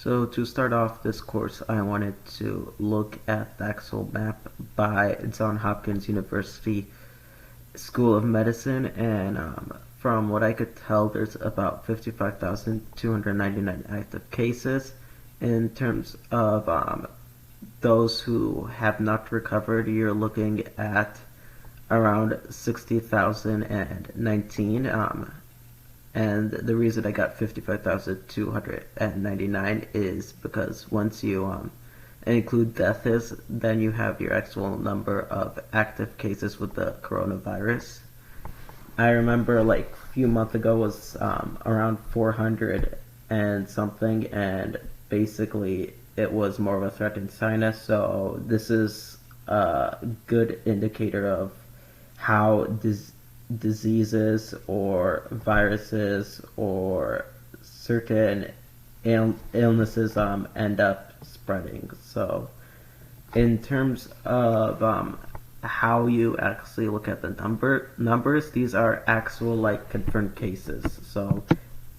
So to start off this course, I wanted to look at the actual map by Johns Hopkins University School of Medicine, and from what I could tell, there's about 55,299 active cases. In terms of those who have not recovered, you're looking at around 60,019. And the reason I got 55,299 is because once you include deaths, then you have your actual number of active cases with the coronavirus. I remember like a few months ago was around 400 and something, and basically it was more of a threat in China. So this is a good indicator of how diseases or viruses or certain illnesses end up spreading. So in terms of how you actually look at the numbers, these are actual like confirmed cases. So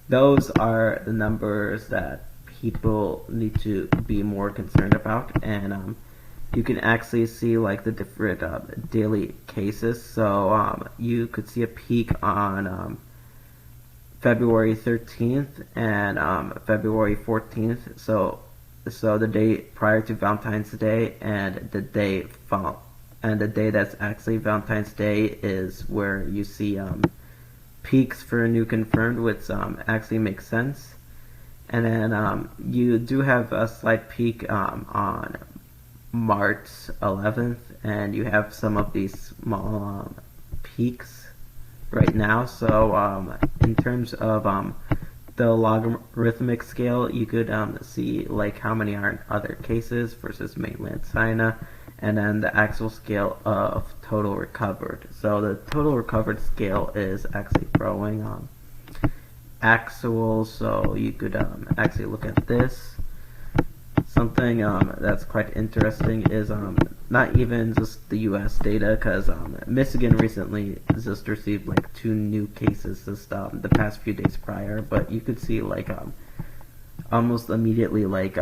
those are the numbers that people need to be more concerned about, and you can actually see like the different daily cases. So you could see a peak on February 13th and February 14th. So the day prior to Valentine's Day and the day that's actually Valentine's Day is where you see peaks for new confirmed, which actually makes sense. And then you do have a slight peak on March 11th, and you have some of these small peaks right now. So in terms of the logarithmic scale, you could see like how many are in other cases versus mainland China, and then the actual scale of total recovered. So the total recovered scale is actually growing actual, so you could actually look at this. Something that's quite interesting is not even just the U.S. data, because Michigan recently just received like 2 new cases just the past few days prior, but you could see like almost immediately like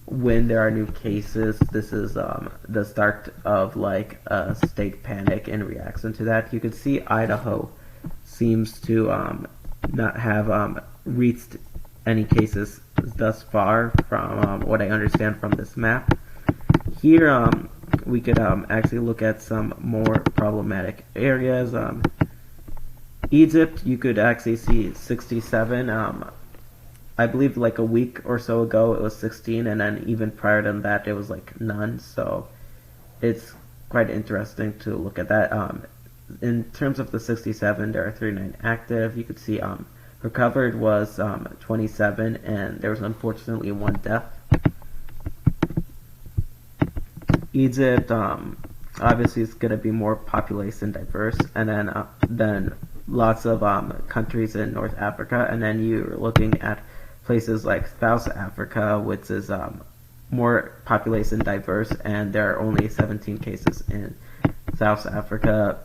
when there are new cases, this is the start of like a state panic in reaction to that. You could see Idaho seems to not have reached any cases thus far from what I understand from this map. Here we could actually look at some more problematic areas. Egypt, you could actually see 67. I believe like a week or so ago it was 16, and then even prior to that it was like none. So it's quite interesting to look at that. In terms of the 67, there are 39 active. You could see recovered was 27, and there was unfortunately 1 death. Egypt, obviously, is going to be more population diverse, and then lots of countries in North Africa, and then you're looking at places like South Africa, which is more population diverse, and there are only 17 cases in South Africa.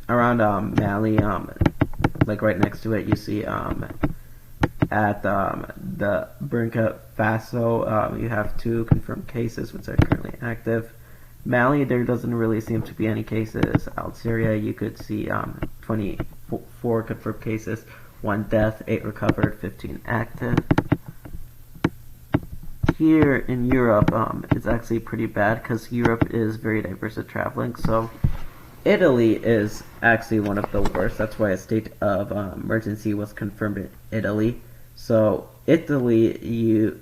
Around Mali, like right next to it, you see at the Burkina Faso, you have 2 confirmed cases which are currently active. Mali, there doesn't really seem to be any cases. Algeria, you could see 24 confirmed cases, 1 death, 8 recovered, 15 active. Here in Europe, it's actually pretty bad because Europe is very diverse at traveling. So Italy is actually one of the worst. That's why a state of emergency was confirmed in Italy. So Italy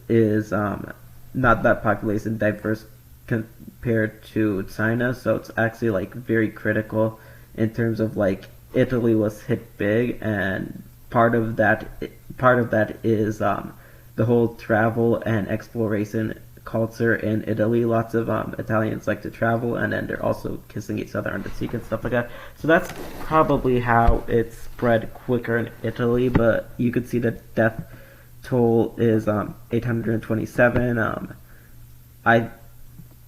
is not that population diverse compared to China. So it's actually like very critical in terms of like Italy was hit big, and part of that is the whole travel and exploration culture in Italy. Lots of Italians like to travel, and then they're also kissing each other on the cheek and stuff like that. So that's probably how it spread quicker in Italy, but you could see the death toll is 827. I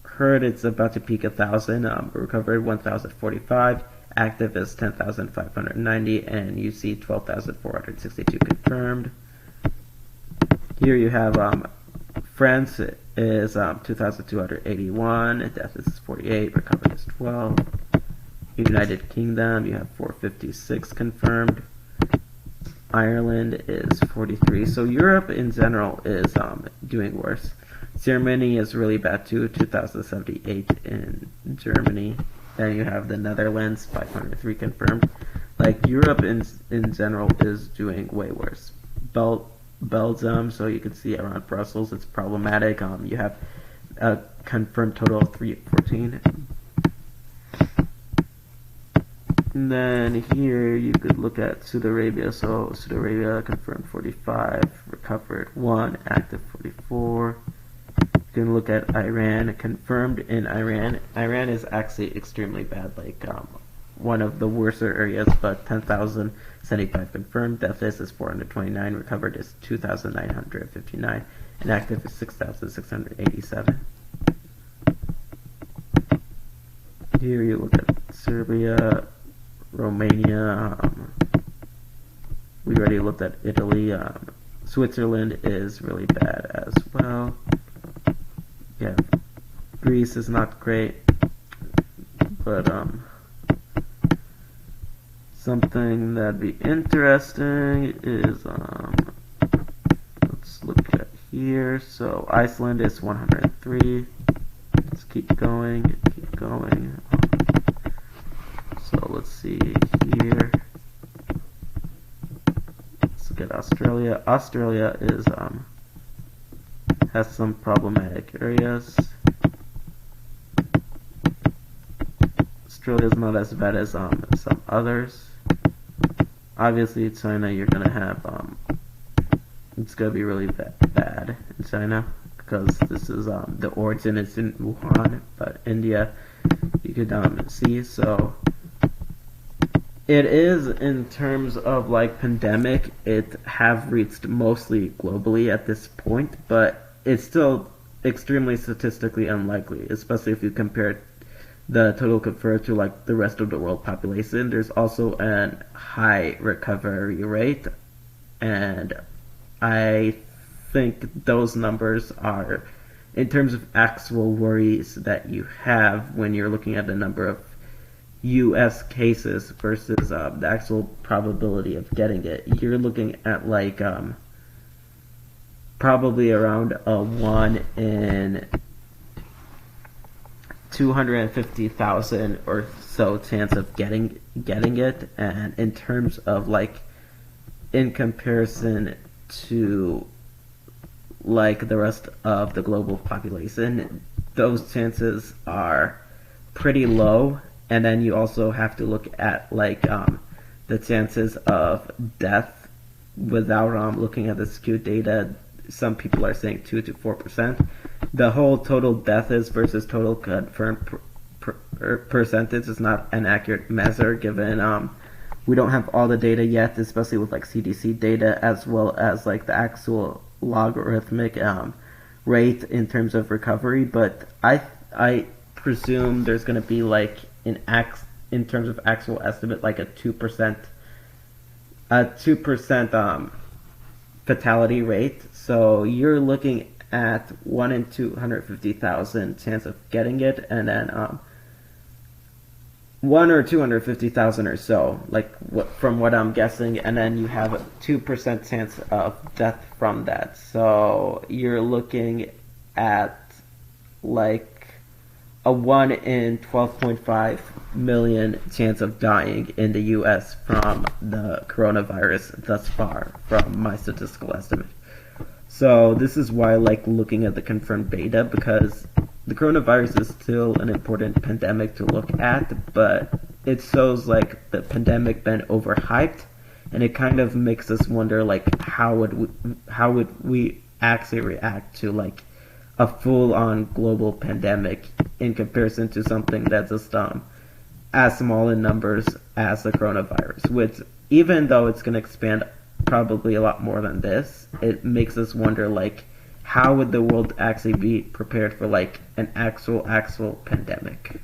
heard it's about to peak 1,000. Recovered 1,045. Active is 10,590, and you see 12,462 confirmed. Here you have France is 2,281, death is 48, recovered is 12. United Kingdom, you have 456 confirmed. Ireland is 43. So Europe in general is doing worse. Germany is really bad too, 2,078 in Germany. Then you have the Netherlands, 503 confirmed. Like Europe in general is doing way worse. Belgium, so you can see around Brussels, it's problematic. You have a confirmed total of 314. And then here you could look at Saudi Arabia. So Saudi Arabia confirmed 45, recovered 1, active 44. You can look at Iran, confirmed in Iran. Iran is actually extremely bad, like one of the worst areas, but 10,075 confirmed. Death is 429, recovered is 2,959, and active is 6,687. Here you look at Serbia, Romania. We already looked at Italy. Switzerland is really bad as well. Yeah, Greece is not great, but something that'd be interesting is let's look at here. So Iceland is 103. Let's keep going. So let's see here. Let's look at Australia. Australia is has some problematic areas. Australia is not as bad as some others. Obviously, China, you're gonna have it's gonna be really bad in China because this is the origin is in Wuhan, but India, you could see. So it is, in terms of like pandemic, it have reached mostly globally at this point, but it's still extremely statistically unlikely, especially if you compare the total confirmed to like the rest of the world population. There's also a high recovery rate, and I think those numbers are, in terms of actual worries that you have when you're looking at the number of US cases versus the actual probability of getting it, you're looking at like probably around a 1 in 250,000 or so chance of getting it. And in terms of like, in comparison to like the rest of the global population, those chances are pretty low. And then you also have to look at like the chances of death without looking at the skewed data. Some people are saying 2 to 4%. The whole total death is versus total confirmed percentage is not an accurate measure, given we don't have all the data yet, especially with like CDC data, as well as like the actual logarithmic rate in terms of recovery. But I presume there's going to be like in terms of actual estimate, like a 2% fatality rate. So you're looking at 1 in 250,000 chance of getting it, and then 1 or 250,000 or so, like from what I'm guessing, and then you have a 2% chance of death from that. So you're looking at like a 1 in 12.5 million chance of dying in the US from the coronavirus thus far, from my statistical estimate. So this is why I like looking at the confirmed data, because the coronavirus is still an important pandemic to look at, but it shows like the pandemic been overhyped, and it kind of makes us wonder like how would we actually react to like a full-on global pandemic in comparison to something that's just as small in numbers as the coronavirus, which, even though it's going to expand probably a lot more than this, it makes us wonder like how would the world actually be prepared for like an actual pandemic.